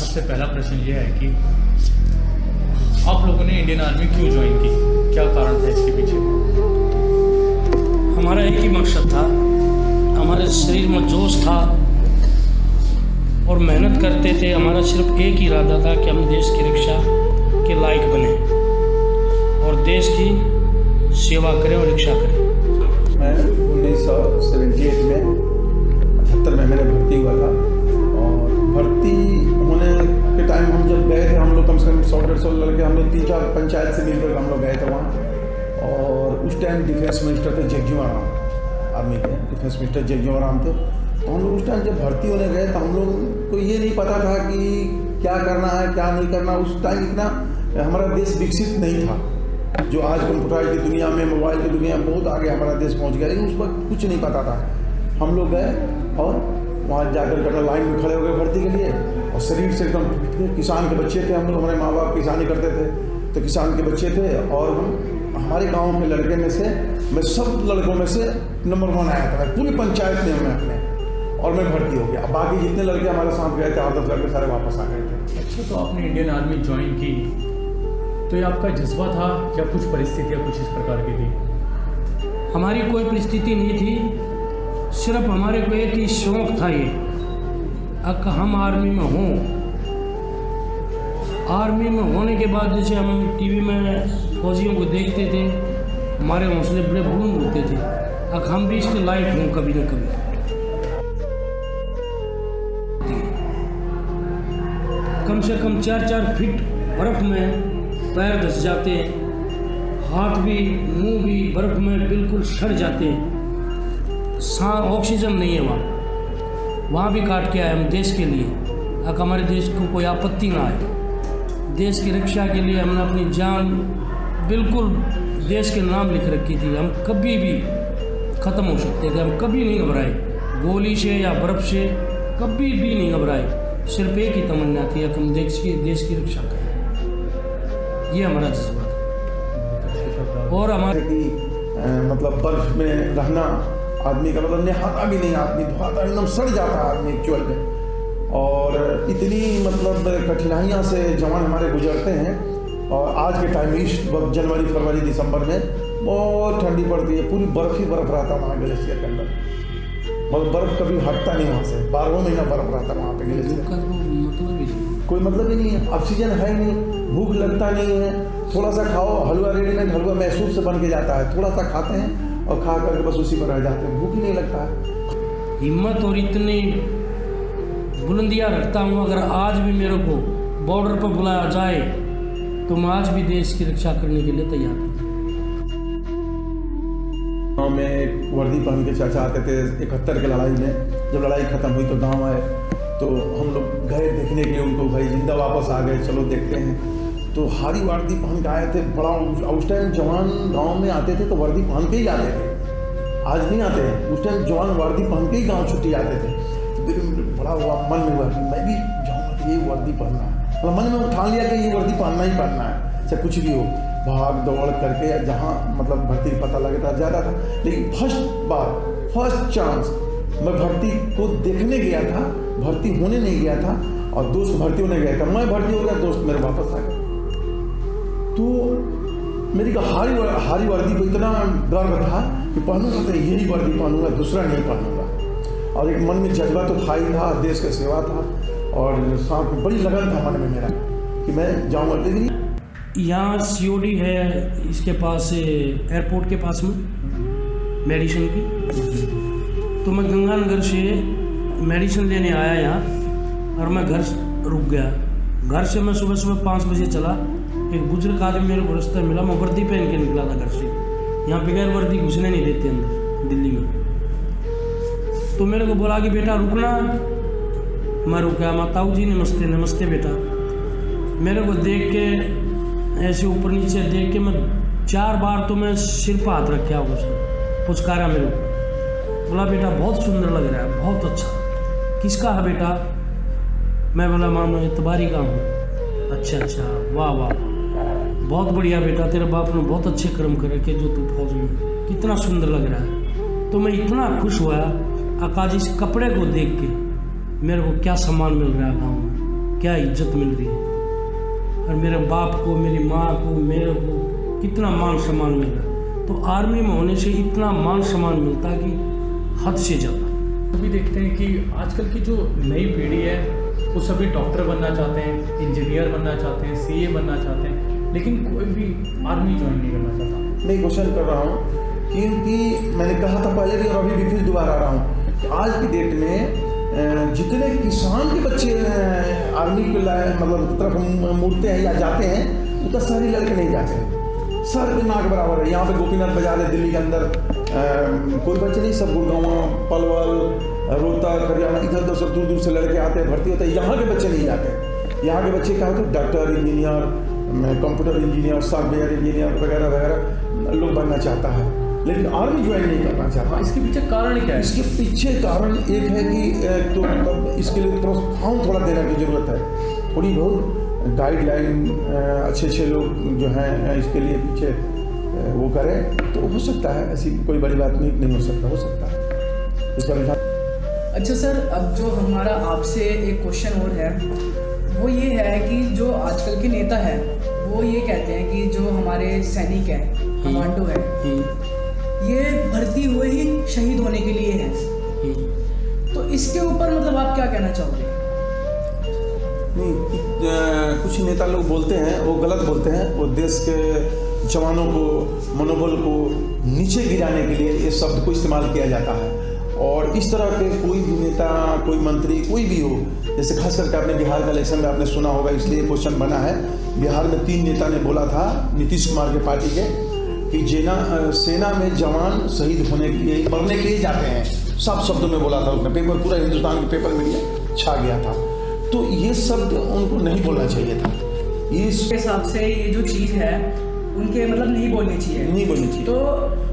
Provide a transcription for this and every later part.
सबसे पहला प्रश्न ये है कि आप लोगों ने इंडियन आर्मी क्यों ज्वाइन की, क्या कारण था इसके पीछे? हमारा एक ही मकसद था, हमारे शरीर में जोश था और मेहनत करते थे। हमारा सिर्फ एक ही इरादा था कि हम देश की रक्षा के लायक बने और देश की सेवा करें और रक्षा करें। मैं 1978 में 78 में मैंने भर्ती हुआ था और भर्ती होने के टाइम हम जब गए थे, हम लोग कम से कम 100-150 लड़के, हम लोग 3-4 पंचायत से मिलकर हम लोग गए थे वहाँ। और उस टाइम डिफेंस मिनिस्टर थे जगजीवन राम, आर्मी के डिफेंस मिनिस्टर जगजीवन राम थे। तो हम लोग उस टाइम जब भर्ती होने गए तो हम लोग को ये नहीं पता था कि क्या करना है क्या नहीं करना। उस टाइम इतना हमारा देश विकसित नहीं था, जो आज कंप्यूटर की दुनिया में, मोबाइल की दुनिया में बहुत आगे हमारा देश पहुंच गया, लेकिन उस वक्त कुछ नहीं पता था। हम लोग गए और वहाँ जाकर के लाइन में खड़े हो गए भर्ती के लिए और शरीर से एकदम फिट थे। किसान के बच्चे थे हम लोग, हमारे माँ बाप किसानी करते थे तो किसान के बच्चे थे और हमारे गाँव के लड़के में से मैं सब लड़कों में से नंबर 1 आया था पूरी पंचायत में मैं अपने, और मैं भर्ती हो गया। बाकी जितने लड़के हमारे साथ गए थे 8-10 लड़के सारे वापस आ गए थे। अच्छा, तो आपने इंडियन आर्मी ज्वाइन की तो ये आपका जज्बा था या कुछ परिस्थितियाँ कुछ इस प्रकार की थी? हमारी कोई परिस्थिति नहीं थी, सिर्फ हमारे को एक ही शौक़ था ये कि हम आर्मी में हों। आर्मी में होने के बाद जैसे हम टीवी में फौजियों को देखते थे, हमारे हौसले बड़े बुलंद होते थे, अब हम भी इसके लायक हों कभी न कभी। कम से कम 4-4 फीट बर्फ़ में पैर धंस जाते हैं, हाथ भी मुंह भी बर्फ़ में बिल्कुल सड़ जाते हैं, ऑक्सीजन नहीं है वहाँ भी काट के आए हम देश के लिए, अगर हमारे देश को कोई आपत्ति ना आए। देश की रक्षा के लिए हमने अपनी जान बिल्कुल देश के नाम लिख रखी थी। हम कभी भी ख़त्म हो सकते थे, हम कभी नहीं घबराए, गोली से या बर्फ़ से कभी भी नहीं घबराए। सिर्फ एक ही तमन्ना थी कि हम देश की रक्षा करें, ये हमारा जज्बा था। और हमारे मतलब बर्फ में रहना आदमी का मतलब नहाता भी नहीं, आदमी धोता एकदम सड़ जाता है आदमी एक्चुअल में। और इतनी मतलब कठिनाइयाँ से जवान हमारे गुजरते हैं। और आज के टाइम इस वक्त जनवरी फरवरी दिसंबर में बहुत ठंडी पड़ती है, पूरी बर्फ ही बर्फ रहता है वहाँ ग्लेशियर के अंदर, मतलब बर्फ कभी हटता नहीं वहाँ से, 12 महीना बर्फ रहता है वहाँ पे ग्लेशियर का। कोई मतलब ही नहीं है, ऑक्सीजन है नहीं, भूख लगता नहीं है, थोड़ा सा खाओ, हलवा रेडीमेड हलवा मैसूर से बन के जाता है, थोड़ा सा खाते हैं और खा करके बस उसी पर रह जाते हैं, भूख ही नहीं लगता है। हिम्मत और इतनी बुलंदियाँ रखता हूँ, अगर आज भी मेरे को बॉर्डर पर बुलाया जाए तो मैं आज भी देश की रक्षा करने के लिए तैयार हूँ। गाँव में एक वर्दी पहन के चाचा आते थे 71 की लड़ाई में, जब लड़ाई ख़त्म हुई तो गाँव आए तो हम लोग गए देखने के लिए उनको, भाई जिंदा वापस आ गए, चलो देखते हैं। तो हारी वर्दी पहन के आए थे, बड़ा उस टाइम जवान गांव में आते थे तो वर्दी पहन के ही आते थे, आज नहीं आते हैं। उस टाइम जवान वर्दी पहन के ही गांव छुट्टी आते थे। तो फिर बड़ा हुआ, मन में हुआ कि मैं भी जाऊँगा, ये वर्दी पहनना है, मतलब मन में उठा लिया कि ये वर्दी पहनना ही पहनना है, चाहे कुछ भी हो। भाग दौड़ करके जहाँ मतलब भर्ती पता लगता ज़्यादा था, लेकिन फर्स्ट चांस मैं भर्ती को देखने गया था, भर्ती होने नहीं गया था। और दोस्त भर्ती होने गया था, मैं भर्ती हो गया, दोस्त मेरे वापस आ गए। तो मेरी हारी वर्दी को इतना गर्व था कि पहनूंगा तो यही वर्दी पहनूंगा, दूसरा नहीं पहनूंगा। और एक मन में जज्बा तो था ही था, देश की सेवा था और साथ में बड़ी लगन था मन में मेरा कि मैं जाऊँगा। लेकिन यहाँ COD है, इसके पास एयरपोर्ट के पास में मेडिसिन की, तो मैं गंगानगर से मेडिसिन लेने आया यहाँ और मैं घर रुक गया। घर से मैं सुबह 5 बजे चला, एक बुजुर्ग आदमी मेरे को रास्ते मिला, मैं वर्दी पहन के निकला था घर से। यहाँ बगैर वर्दी घुसने नहीं देते अंदर दिल्ली में। तो मेरे को बोला कि बेटा रुकना, मैं रुका। माताऊ जी नमस्ते। नमस्ते बेटा। मेरे को देख के ऐसे ऊपर नीचे देख के मैं 4 बार तो मैं सिर पर हाथ रखा होगा, उसने पुचकारा मेरे को, बोला बेटा बहुत सुंदर लग रहा है, बहुत अच्छा। किसका है बेटा? मैं बोला माँ मैं तुम्हारी का हूँ। अच्छा, वाह वाह, बहुत बढ़िया बेटा, तेरे बाप ने बहुत अच्छे कर्म करे कि जो तू फौज में, कितना सुंदर लग रहा है। तो मैं इतना खुश हुआ आकाश इस कपड़े को देख के, मेरे को क्या सम्मान मिल रहा है गाँव में। क्या इज्जत मिल रही है, और मेरे बाप को, मेरी माँ को, मेरे को कितना मान सम्मान मिल रहा है। तो आर्मी में होने से इतना मान सम्मान मिलता कि हद से ज़्यादा। अभी देखते हैं कि आजकल की जो नई पीढ़ी है वो सभी डॉक्टर बनना चाहते हैं, इंजीनियर बनना चाहते हैं, सीए बनना चाहते हैं, लेकिन कोई भी आर्मी ज्वाइन नहीं करना चाहता। मैं क्वेश्चन कर रहा हूँ क्योंकि मैंने कहा था पहले भी और अभी भी फिर दोबारा आ रहा हूँ कि आज की डेट में जितने किसान के बच्चे आर्मी के मतलब तरफ मुड़ते हैं या जाते हैं, उतना सारे लड़के नहीं जाते हैं। सर के नाक बराबर है। यहाँ पे गोपीनाथ बाजार है दिल्ली के अंदर, कोई बच्चे नहीं, सब गुड़गांव, पलवल, रोहतक, हरियाणा, इधर उधर सब दूर दूर से लड़के आते हैं, भर्ती होते हैं। यहाँ के बच्चे नहीं जाते। यहाँ के बच्चे क्या होते हैं, doctor, engineer, computer engineer, software engineer वगैरह वगैरह लोग बनना चाहता है, लेकिन आर्मी ज्वाइन नहीं करना चाहता। इसके पीछे कारण क्या है? इसके पीछे कारण एक है कि तो मतलब इसके लिए प्रोत्साहन थोड़ा देने की ज़रूरत है, थोड़ी बहुत गाइडलाइन अच्छे लोग जो हैं इसके लिए पीछे वो करें तो हो सकता है। ऐसी कोई बड़ी बात नहीं हो सकता है इस पर। अच्छा सर, अब जो हमारा आपसे एक क्वेश्चन और है वो ये है कि जो आजकल के नेता है वो ये कहते हैं कि जो हमारे सैनिक है, कमांडो है, ये भर्ती हुए ही शहीद होने के लिए है। तो इसके ऊपर मतलब आप क्या कहना चाहोगे? नहीं, कुछ नेता लोग बोलते हैं, वो गलत बोलते हैं। वो देश के जवानों को, मनोबल को नीचे गिराने के लिए इस शब्द को इस्तेमाल किया जाता है। और इस तरह के कोई भी नेता, कोई मंत्री, कोई भी हो, जैसे खास करके आपने बिहार का इलेक्शन में आपने सुना होगा, इसलिए क्वेश्चन बना है। बिहार में 3 नेता ने बोला था, नीतीश कुमार के पार्टी के, कि सेना में जवान शहीद होने के लिए, मरने के लिए जाते हैं। साफ शब्दों में बोला था उसने, पेपर पूरा हिंदुस्तान के पेपर मीडिया छा गया था। तो ये शब्द उनको नहीं बोलना चाहिए था। इस हिसाब से ये जो चीज़ है उनके मतलब नहीं बोलनी चाहिए। तो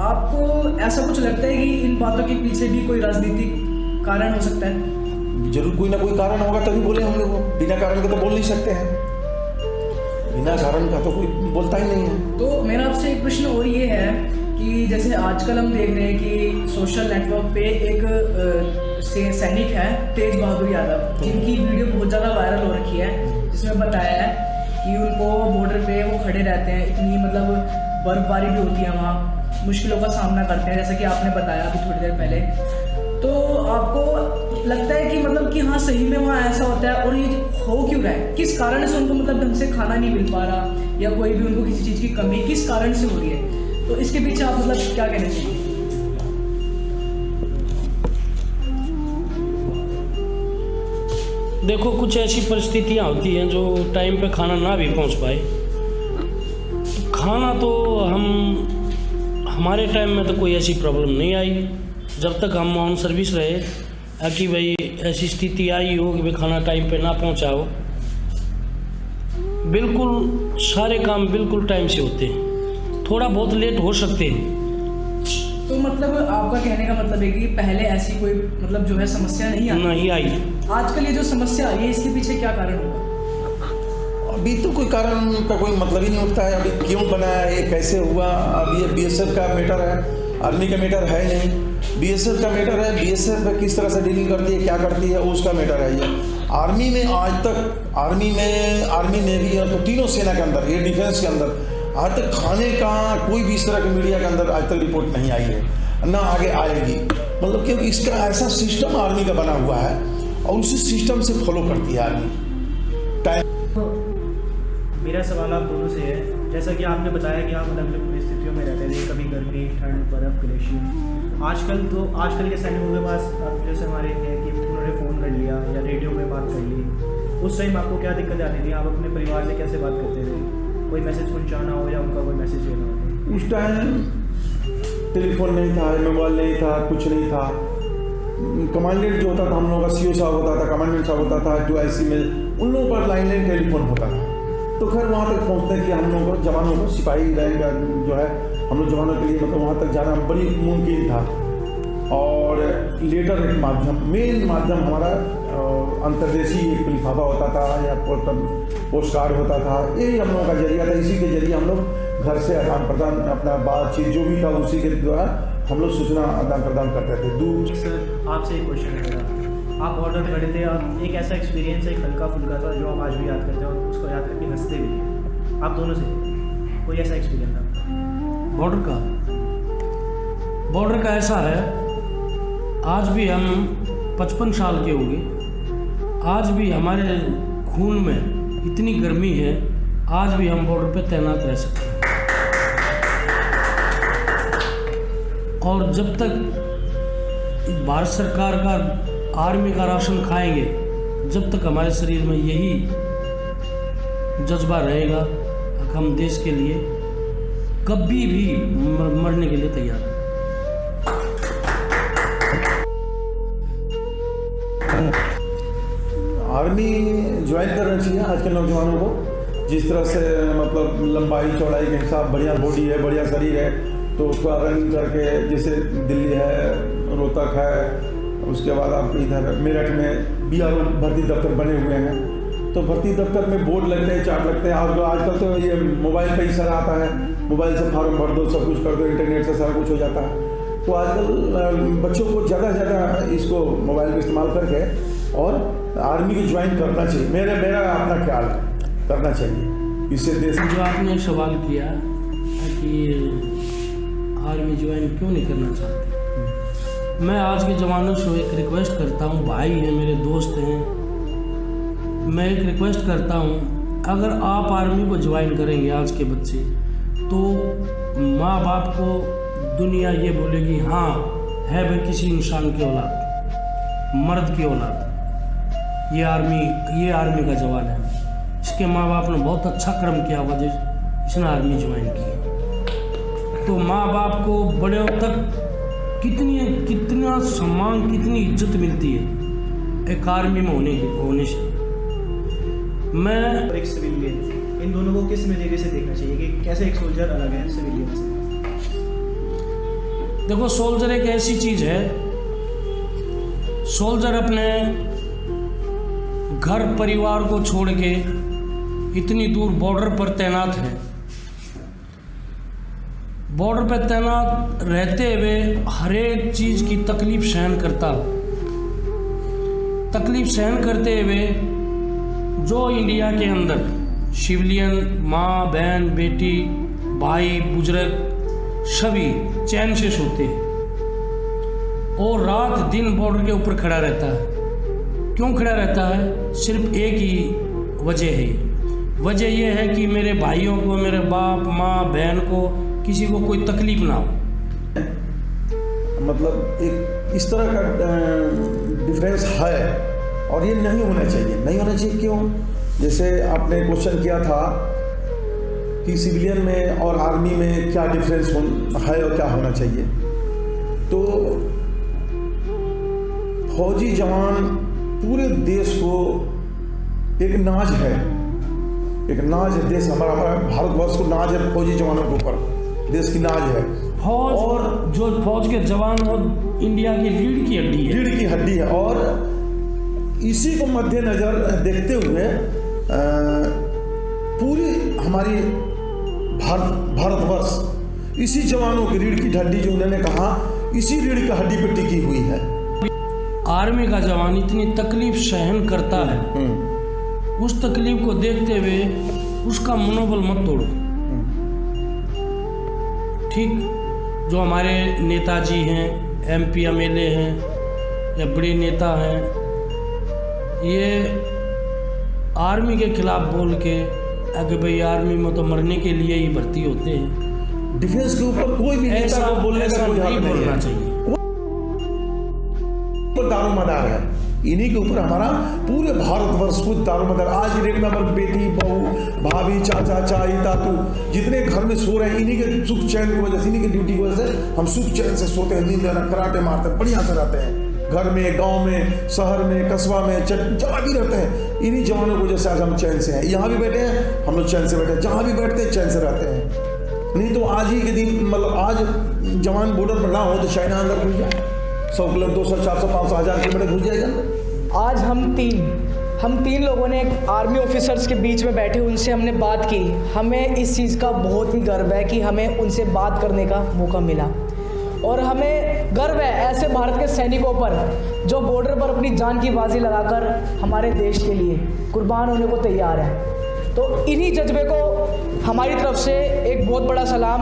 आपको ऐसा कुछ लगता है कि इन बातों के पीछे भी कोई राजनीतिक कारण हो सकता है? जरूर कोई ना कोई कारण होगा तभी बोले हम लोग। बिना कारण के तो बोल नहीं सकते हैं, बिना कारण का तो कोई बोलता ही नहीं है। तो मेरा आपसे एक प्रश्न और ये है कि जैसे आजकल हम देख रहे हैं कि सोशल नेटवर्क पे एक सैनिक है, तेज बहादुर यादव, जिनकी वीडियो बहुत ज़्यादा वायरल हो रखी है, जिसमें बताया है कि उनको बॉर्डर पे वो खड़े रहते हैं, इतनी मतलब बर्फबारी भी होती है वहाँ, मुश्किलों का सामना करते हैं, जैसे कि आपने बताया अभी थोड़ी देर पहले। तो आपको लगता है कि मतलब कि हाँ सही में वहाँ ऐसा होता है, और ये हो क्यों रहा है? किस कारण से उनको मतलब ढंग से खाना नहीं मिल पा रहा, या कोई भी उनको किसी चीज़ की कमी किस कारण से हो रही है? तो इसके पीछे आप मतलब क्या कहना चाहिए? देखो, कुछ ऐसी परिस्थितियाँ होती हैं जो टाइम पे खाना ना भी पहुंच पाए। तो खाना तो हमारे टाइम में तो कोई ऐसी प्रॉब्लम नहीं आई, जब तक हम ऑन सर्विस रहे, कि भाई ऐसी स्थिति आई हो कि भाई खाना टाइम पे ना पहुंचा हो। बिल्कुल सारे काम बिल्कुल टाइम से होते हैं, थोड़ा बहुत लेट हो सकते हैं। तो मतलब आपका कहने का मतलब है कि पहले ऐसी कोई मतलब जो है समस्या नहीं आई। आजकल ये जो समस्या आई है, इसके पीछे क्या कारण होगा? अभी तो कोई कारण का कोई मतलब ही नहीं उठता है। अभी क्यों बना है, ये कैसे हुआ? अब ये बीएसएफ का मैटर है, आर्मी का मैटर है नहीं। बीएसएफ का मैटर है, बीएसएफ किस तरह से डीलिंग करती है, क्या करती है, उसका मैटर है ये। आर्मी में आज तक, आर्मी नेवी और तो तीनों सेना के अंदर, एयर डिफेंस के अंदर आज तक खाने का कोई भी इस तरह के मीडिया के अंदर आज तक रिपोर्ट नहीं आई है, ना आगे आएगी। मतलब कि इसका ऐसा सिस्टम आर्मी का बना हुआ है और उसी सिस्टम से फॉलो करती है आर्मी। मेरा सवाल आप दोनों से है, जैसा कि आपने बताया कि आप अलग अलग परिस्थितियों में रहते थे, कभी गर्मी, ठंड, बर्फ, ग्लेशियर। आजकल के सैनिकों के पास जैसे हमारे हैं कि उन्होंने फ़ोन कर लिया या रेडियो में बात कर ली, उस टाइम आपको क्या दिक्कत आती थी? आप अपने परिवार से कैसे बात करते थे? कोई मैसेज पहुंचाना हो या उनका कोई मैसेज देना हो? उस टाइम टेलीफोन नहीं था, मोबाइल नहीं था, कुछ नहीं था। कमांडेंट जो होता था, हम लोगों का सीओ साहब होता था, कमांडेंट साहब होता था 2IC में, उन लोगों पर लाइन टेलीफोन होता था। तो खैर वहाँ तक पहुँचने के लिए हम लोगों को, जवानों को, सिपाही रैंक जो है हम लोग जवानों के लिए मतलब वहाँ तक जाना बड़ी मुमकिन था। और लेटर एक माध्यम, मेन माध्यम हमारा अंतर्देशीय एक लिफाफा होता था या पोस्ट कार्ड होता था, यही हम लोगों का जरिया था। इसी के जरिए हम लोग घर से आदान प्रदान, अपना बातचीत जो भी था उसी के द्वारा हम लोग सूचना आदान प्रदान करते थे। दूर सर आपसे एक क्वेश्चन है मेरा, आप बॉर्डर पे खड़े थे और एक ऐसा एक्सपीरियंस एक हल्का फुल्का था जो हम आज भी याद करते हैं और उसको याद करके हंसते भी हैं। आप दोनों से कोई ऐसा एक्सपीरियंस था? बॉर्डर का ऐसा है, आज भी हम 55 साल के होंगे, आज भी हमारे खून में इतनी गर्मी है, आज भी हम बॉर्डर पे तैनात रह सकते हैं। और जब तक भारत सरकार का आर्मी का राशन खाएंगे, जब तक हमारे शरीर में यही जज्बा रहेगा, हम देश के लिए कभी भी मरने के लिए तैयार हैं। आर्मी ज्वाइन करना चाहिए आज के नौजवानों को। जिस तरह से मतलब लंबाई चौड़ाई के हिसाब, बढ़िया बॉडी है, बढ़िया शरीर है, तो उसका रनिंग करके, जैसे दिल्ली है, रोहतक है, उसके बाद आप इधर मेरठ में BRO भर्ती दफ्तर बने हुए हैं, तो भर्ती दफ्तर में बोर्ड लगते हैं, चार्ट लगते हैं। और आजकल तो ये मोबाइल पे ही सारा आता है, मोबाइल से फॉर्म भर दो, सब कुछ कर दो, इंटरनेट से सारा कुछ हो जाता है। तो आजकल बच्चों को ज़्यादा से ज़्यादा इसको मोबाइल का इस्तेमाल करके और आर्मी को ज्वाइन करना चाहिए। मेरा अपना ख्याल है, करना चाहिए। इससे देश जो आपने सवाल किया कि आर्मी ज्वाइन क्यों नहीं करना चाहते, मैं आज के ज़माने से एक रिक्वेस्ट करता हूँ, भाई हैं मेरे, दोस्त हैं, मैं एक रिक्वेस्ट करता हूँ, अगर आप आर्मी को ज्वाइन करेंगे आज के बच्चे, तो माँ बाप को दुनिया ये बोलेगी हाँ है भाई किसी इंसान की औलाद, मर्द की औलाद, ये आर्मी का जवान है, इसके माँ बाप ने बहुत अच्छा कर्म किया हुआ जो इसने आर्मी ज्वाइन की। तो माँ बाप को बड़े तक कितना सम्मान, कितनी इज्जत मिलती है एक आर्मी में होने से। मैं और एक सिविलियन, इन दोनों को किस नज़रिए से देखना चाहिए कि कैसे एक सोल्जर अलग है सिविलियन से? देखो, सोल्जर एक ऐसी चीज़ है, सोल्जर अपने घर परिवार को छोड़ के इतनी दूर बॉर्डर पर तैनात है। बॉर्डर पर तैनात रहते हुए हर एक चीज़ की तकलीफ सहन करता, तकलीफ सहन करते हुए जो इंडिया के अंदर सिविलियन माँ बहन बेटी भाई बुजुर्ग सभी चैन से सोते हैं और रात दिन बॉर्डर के ऊपर खड़ा रहता है। क्यों खड़ा रहता है? सिर्फ एक ही वजह है, वजह यह है कि मेरे भाइयों को, मेरे बाप माँ बहन को, किसी को कोई तकलीफ ना हो। मतलब एक इस तरह का डिफरेंस है और ये नहीं होना चाहिए, नहीं होना चाहिए। क्यों? जैसे आपने क्वेश्चन किया था कि सिविलियन में और आर्मी में क्या डिफरेंस है और क्या होना चाहिए, तो फौजी जवान पूरे देश को एक नाज है, एक नाज है देश हमारा भारतवर्ष को नाज है, फौजी जवानों के ऊपर देश की नाज है। फौज और जो फौज के जवान वो इंडिया की रीढ़ की हड्डी है, रीढ़ की हड्डी है। और इसी को मद्देनजर देखते हुए पूरी हमारी भारतवर्ष इसी जवानों की रीढ़ की हड्डी, जो उन्होंने कहा, इसी रीढ़ की हड्डी पर टिकी हुई है। आर्मी का जवान इतनी तकलीफ सहन करता है, उस तकलीफ को देखते हुए उसका मनोबल मत तोड़ो। ठीक, जो हमारे नेताजी हैं, MP MLA हैं या बड़े नेता हैं, ये आर्मी के खिलाफ बोल के अगर भाई आर्मी में तो मरने के लिए ही भर्ती होते हैं, डिफेंस के ऊपर कोई भी नेता को बोलने का कोई हक नहीं बोलना चाहिए। दारोमदार है, इन्हीं के ऊपर हमारा पूरे भारतवर्ष को दारोमदार। आज रेट नंबर बेटी बहू भाभी चाचा चाई तातू जितने घर में सो रहे हैं, इन्हीं के सुख चैन की वजह से, इन्हीं की ड्यूटी की वजह से हम सुख चैन से सोते हैं, नींद कराटे मारते हैं, बढ़िया से रहते हैं, घर में, गांव में, शहर में, कस्बा में, जहाँ भी रहते हैं, इन्हीं जवानों की वजह से आज हम चैन से हैं। यहाँ भी बैठे हैं हम लोग चैन से बैठे हैं, जहाँ भी बैठते हैं चैन से रहते हैं। नहीं तो आज ही के दिन, मतलब आज जवान बॉर्डर पर ना हो तो चाइना अंदर घुस जाए, 100 किलो 200 400 500 1000 किलोमीटर घुस जाएगा। आज हम तीन लोगों ने आर्मी ऑफिसर्स के बीच में बैठे, उनसे हमने बात की। हमें इस चीज़ का बहुत ही गर्व है कि हमें उनसे बात करने का मौका मिला। और हमें गर्व है ऐसे भारत के सैनिकों पर जो बॉर्डर पर अपनी जान की बाजी लगाकर हमारे देश के लिए कुर्बान होने को तैयार है। तो इन्हीं जज्बे को हमारी तरफ से एक बहुत बड़ा सलाम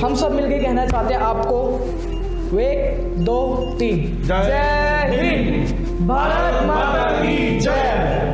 हम सब मिलकर कहना चाहते हैं आपको। 1 2 3 जय हिंद, भारत माता की जय।